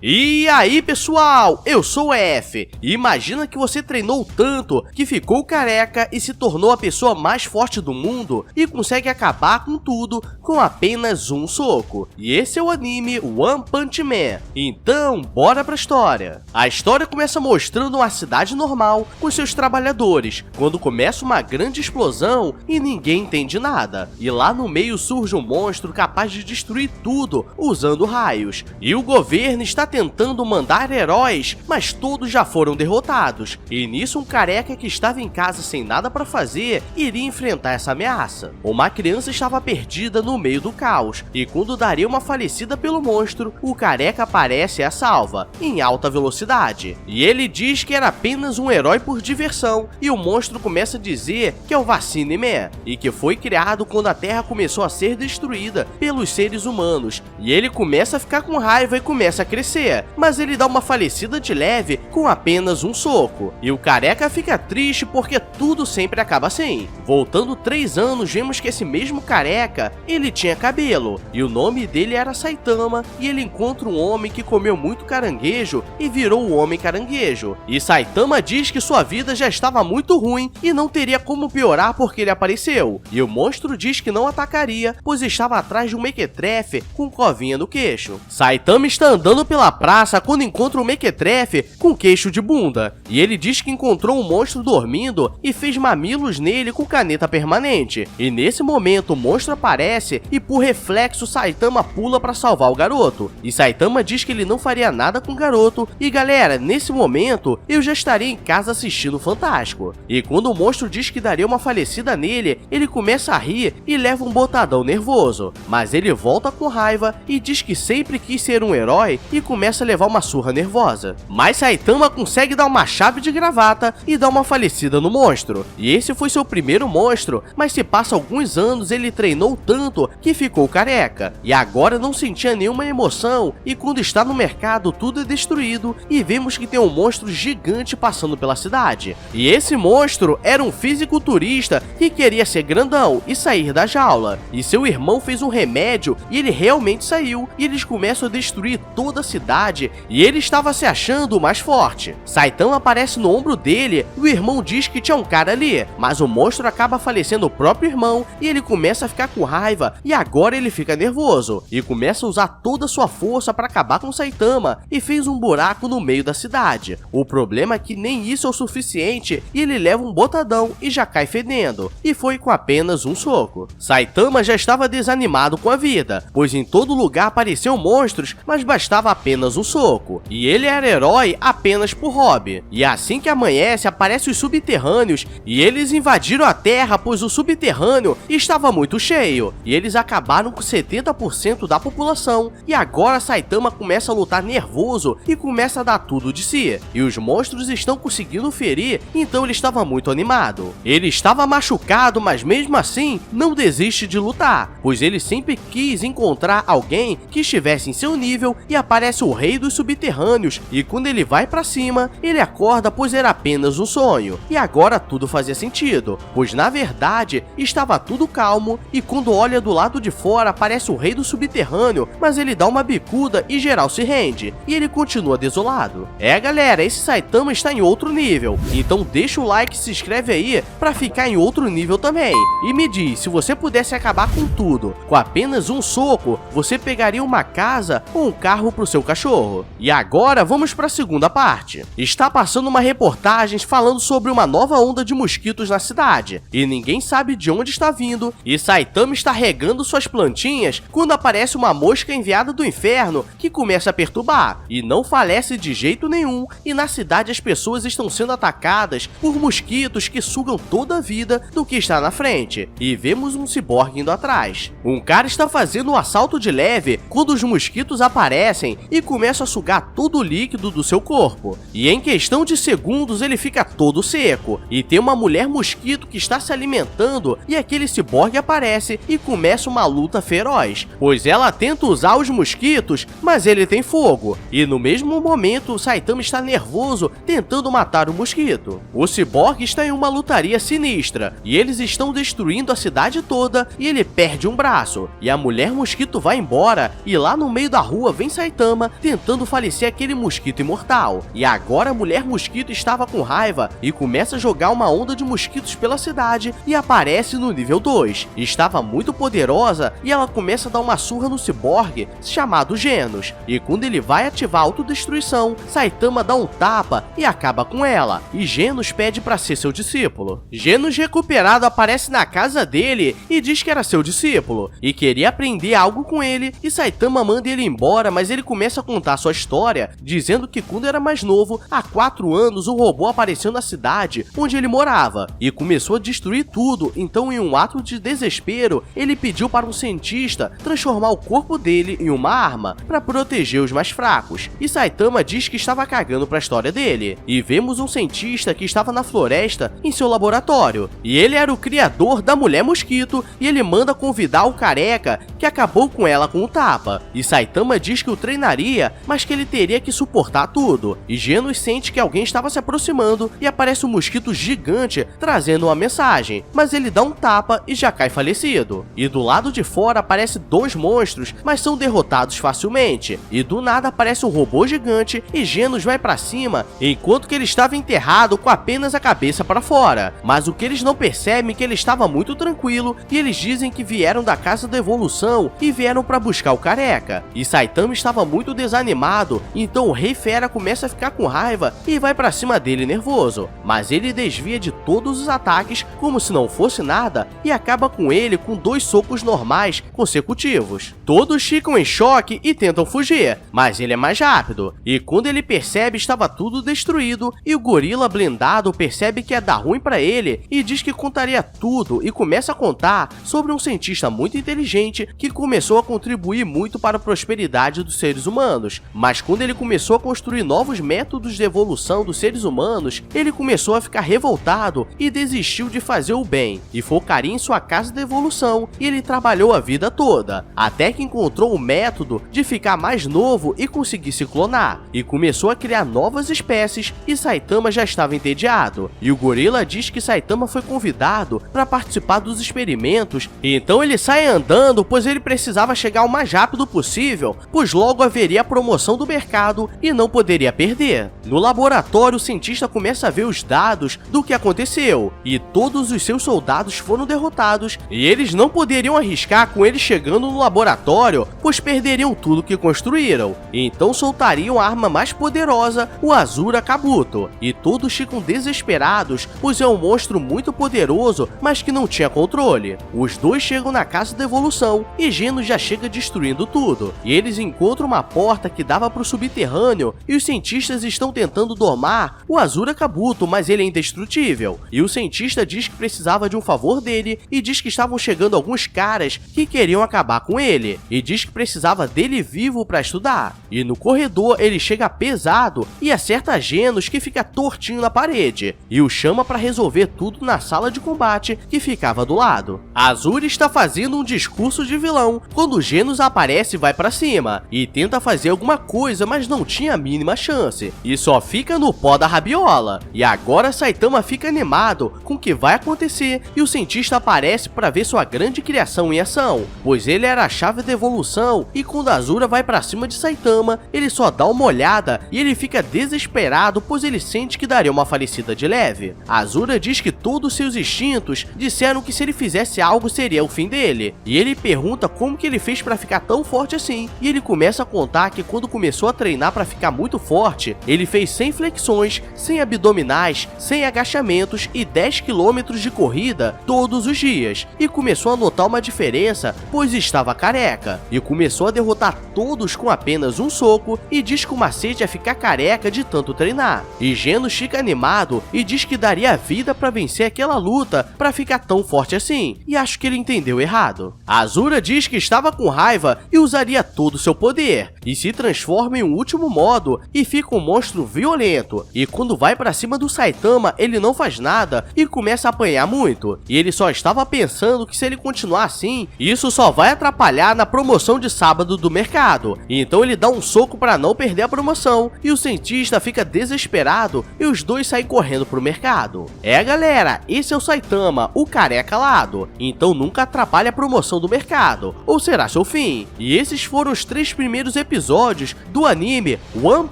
E aí pessoal, eu sou o F. Imagina que você treinou tanto que ficou careca e se tornou a pessoa mais forte do mundo e consegue acabar com tudo com apenas um soco. E esse é o anime One Punch Man. Então, bora pra história. A história começa mostrando uma cidade normal com seus trabalhadores, quando começa uma grande explosão e ninguém entende nada. E lá no meio surge um monstro capaz de destruir tudo usando raios. E o governo está tentando mandar heróis, mas todos já foram derrotados. E nisso um careca que estava em casa sem nada para fazer iria enfrentar essa ameaça. Uma criança estava perdida no meio do caos, e quando daria uma falecida pelo monstro, o careca aparece e a salva, em alta velocidade. E ele diz que era apenas um herói por diversão, e o monstro começa a dizer que é o Vacine Man, e que foi criado quando a Terra começou a ser destruída pelos seres humanos. E ele começa a ficar com raiva e começa a crescer, mas ele dá uma falecida de leve com apenas um soco. E o careca fica triste porque tudo sempre acaba assim. Voltando 3 anos, vemos que esse mesmo careca, ele tinha cabelo, e o nome dele era Saitama, e ele encontra um homem que comeu muito caranguejo e virou o Homem Caranguejo. E Saitama diz que sua vida já estava muito ruim e não teria como piorar porque ele apareceu. E o monstro diz que não atacaria, pois estava atrás de um mequetrefe com covinha no queixo. Saitama está andando pela praça quando encontra um mequetrefe com queixo de bunda, e ele diz que encontrou um monstro dormindo e fez mamilos nele com caneta permanente. E nesse momento o monstro aparece e por reflexo Saitama pula para salvar o garoto. E Saitama diz que ele não faria nada com o garoto, e galera, nesse momento eu já estaria em casa assistindo o Fantástico. E quando o monstro diz que daria uma falecida nele, ele começa a rir e leva um botadão nervoso, mas ele volta com raiva e diz que sempre quis ser um herói e começa a levar uma surra nervosa. Mas Saitama consegue dar uma chave de gravata e dar uma falecida no monstro. E esse foi seu primeiro monstro, mas se passa alguns anos ele treinou tanto que ficou careca. E agora não sentia nenhuma emoção, e quando está no mercado tudo é destruído e vemos que tem um monstro gigante passando pela cidade. E esse monstro era um fisiculturista que queria ser grandão e sair da jaula. E seu irmão fez um remédio e ele realmente saiu, e eles começam a destruir toda a cidade, e ele estava se achando o mais forte. Saitama aparece no ombro dele e o irmão diz que tinha um cara ali, mas o monstro acaba falecendo o próprio irmão e ele começa a ficar com raiva, e agora ele fica nervoso e começa a usar toda a sua força para acabar com Saitama e fez um buraco no meio da cidade. O problema é que nem isso é o suficiente e ele leva um botadão e já cai fedendo, e foi com apenas um soco. Saitama já estava desanimado com a vida, pois em todo lugar apareciam monstros, mas bastava apenas um soco, e ele era herói apenas por hobby. E assim que amanhece, aparecem os subterrâneos, e eles invadiram a Terra, pois o subterrâneo estava muito cheio, e eles acabaram com 70% da população, e agora Saitama começa a lutar nervoso e começa a dar tudo de si, e os monstros estão conseguindo ferir, então ele estava muito animado. Ele estava machucado, mas mesmo assim não desiste de lutar, pois ele sempre quis encontrar alguém que estivesse em seu nível, e aparece o rei dos subterrâneos, e quando ele vai pra cima, ele acorda pois era apenas um sonho. E agora tudo fazia sentido, pois na verdade estava tudo calmo, e quando olha do lado de fora aparece o rei do subterrâneo, mas ele dá uma bicuda e geral se rende, e ele continua desolado. É galera, esse Saitama está em outro nível, então deixa o like e se inscreve aí pra ficar em outro nível também. E me diz, se você pudesse acabar com tudo, com apenas um soco, você pegaria uma casa ou um carro pro seu cachorro? E agora vamos para a segunda parte. Está passando uma reportagem falando sobre uma nova onda de mosquitos na cidade, e ninguém sabe de onde está vindo, e Saitama está regando suas plantinhas quando aparece uma mosca enviada do inferno que começa a perturbar, e não falece de jeito nenhum, e na cidade as pessoas estão sendo atacadas por mosquitos que sugam toda a vida do que está na frente, e vemos um ciborgue indo atrás. Um cara está fazendo um assalto de leve quando os mosquitos aparecem e começam a sugar todo o líquido do seu corpo, e em questão de segundos ele fica todo seco, e tem uma mulher mosquito que está se alimentando, e aquele ciborgue aparece e começa uma luta feroz, pois ela tenta usar os mosquitos, mas ele tem fogo, e no mesmo momento o Saitama está nervoso tentando matar o mosquito. O ciborgue está em uma lutaria sinistra, e eles estão destruindo a cidade toda, e ele perde um braço, e a mulher mosquito vai embora, e lá no meio da rua vem Saitama tentando falecer aquele mosquito imortal. E agora a mulher mosquito estava com raiva e começa a jogar uma onda de mosquitos pela cidade e aparece no nível 2. Estava muito poderosa e ela começa a dar uma surra no ciborgue chamado Genos. E quando ele vai ativar a autodestruição, Saitama dá um tapa e acaba com ela. E Genos pede para ser seu discípulo. Genos recuperado aparece na casa dele e diz que era seu discípulo e queria aprender algo com ele, e Saitama manda ele embora, mas ele começa a contar sua história, dizendo que quando era mais novo, há 4 anos, um robô apareceu na cidade onde ele morava e começou a destruir tudo. Então, em um ato de desespero, ele pediu para um cientista transformar o corpo dele em uma arma para proteger os mais fracos. E Saitama diz que estava cagando para a história dele. E vemos um cientista que estava na floresta em seu laboratório, e ele era o criador da mulher mosquito, e ele manda convidar o careca que acabou com ela com um tapa. E Saitama diz que o treinaria, mas que ele teria que suportar tudo. E Genos sente que alguém estava se aproximando e aparece um mosquito gigante trazendo uma mensagem, mas ele dá um tapa e já cai falecido. E do lado de fora aparece 2 monstros, mas são derrotados facilmente. E do nada aparece um robô gigante e Genos vai pra cima, enquanto que ele estava enterrado com apenas a cabeça para fora. Mas o que eles não percebem é que ele estava muito tranquilo, e eles dizem que vieram da Casa da Evolução e vieram para buscar o careca. E Saitama estava muito desanimado, então o Rei Fera começa a ficar com raiva e vai para cima dele nervoso. Mas ele desvia de todos os ataques como se não fosse nada e acaba com ele com 2 socos normais consecutivos. Todos ficam em choque e tentam fugir, mas ele é mais rápido. E quando ele percebe, estava tudo destruído, e o gorila blindado percebe que ia dar ruim para ele e diz que contaria tudo, e começa a contar sobre um cientista muito inteligente que começou a contribuir muito para a prosperidade dos seres humanos. Mas quando ele começou a construir novos métodos de evolução dos seres humanos, ele começou a ficar revoltado e desistiu de fazer o bem, e focaria em sua casa da evolução, e ele trabalhou a vida toda, até que encontrou o método de ficar mais novo e conseguir se clonar, e começou a criar novas espécies, e Saitama já estava entediado. E o gorila diz que Saitama foi convidado para participar dos experimentos, então ele sai andando, pois ele precisava chegar o mais rápido possível, pois logo haveria a promoção do mercado e não poderia perder. No laboratório, o cientista começa a ver os dados do que aconteceu, e todos os seus soldados foram derrotados, e eles não poderiam arriscar com ele chegando no laboratório, pois perderiam tudo que construíram. Então soltariam a arma mais poderosa, o Azura Kabuto, e todos ficam desesperados, pois é um monstro muito poderoso, mas que não tinha controle. Os dois chegam na Casa da Evolução e Genos já chega destruindo tudo, e eles encontram uma porta que dava para o subterrâneo, e os cientistas estão tentando domar o Azura Kabuto, mas ele é indestrutível. E o cientista diz que precisava de um favor dele, e diz que estavam chegando alguns caras que queriam acabar com ele, e diz que precisava dele vivo para estudar. E no corredor ele chega pesado e acerta Genos, que fica tortinho na parede, e o chama para resolver tudo na sala de combate que ficava do lado. Azura está fazendo um discurso de vilão quando Genos aparece e vai para cima, e tenta fazer alguma coisa, mas não tinha a mínima chance, e só fica no pó da rabiola. E agora Saitama fica animado com o que vai acontecer, e o cientista aparece para ver sua grande criação em ação, pois ele era a chave da evolução, e quando Azura vai para cima de Saitama, ele só dá uma olhada e ele fica desesperado, pois ele sente que daria uma falecida de leve. Azura diz que todos seus instintos disseram que se ele fizesse algo seria o fim dele, e ele pergunta como que ele fez para ficar tão forte assim, e ele começa a contar que quando começou a treinar para ficar muito forte, ele fez 100 flexões, 100 abdominais, 100 agachamentos e 10 km de corrida todos os dias, e começou a notar uma diferença, pois estava careca, e começou a derrotar todos com apenas um soco, e diz que o macete é ficar careca de tanto treinar. E Genos fica animado e diz que daria a vida para vencer aquela luta para ficar tão forte assim, e acho que ele entendeu errado. Azura diz que estava com raiva e usaria todo o seu poder, e se transforma em um último modo e fica um monstro violento, e quando vai para cima do Saitama ele não faz nada e começa a apanhar muito, e ele só estava pensando que se ele continuar assim, isso só vai atrapalhar na promoção de sábado do mercado, então ele dá um soco para não perder a promoção, e o cientista fica desesperado e os dois saem correndo pro mercado. Galera, esse é o Saitama, o careca alado, então nunca atrapalhe a promoção do mercado, ou será seu fim. E esses foram os 3 primeiros episódios episódios do anime One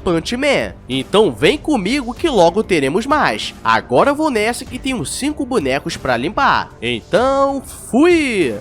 Punch Man. Então vem comigo que logo teremos mais. Agora eu vou nessa que tenho 5 bonecos pra limpar. Então, fui!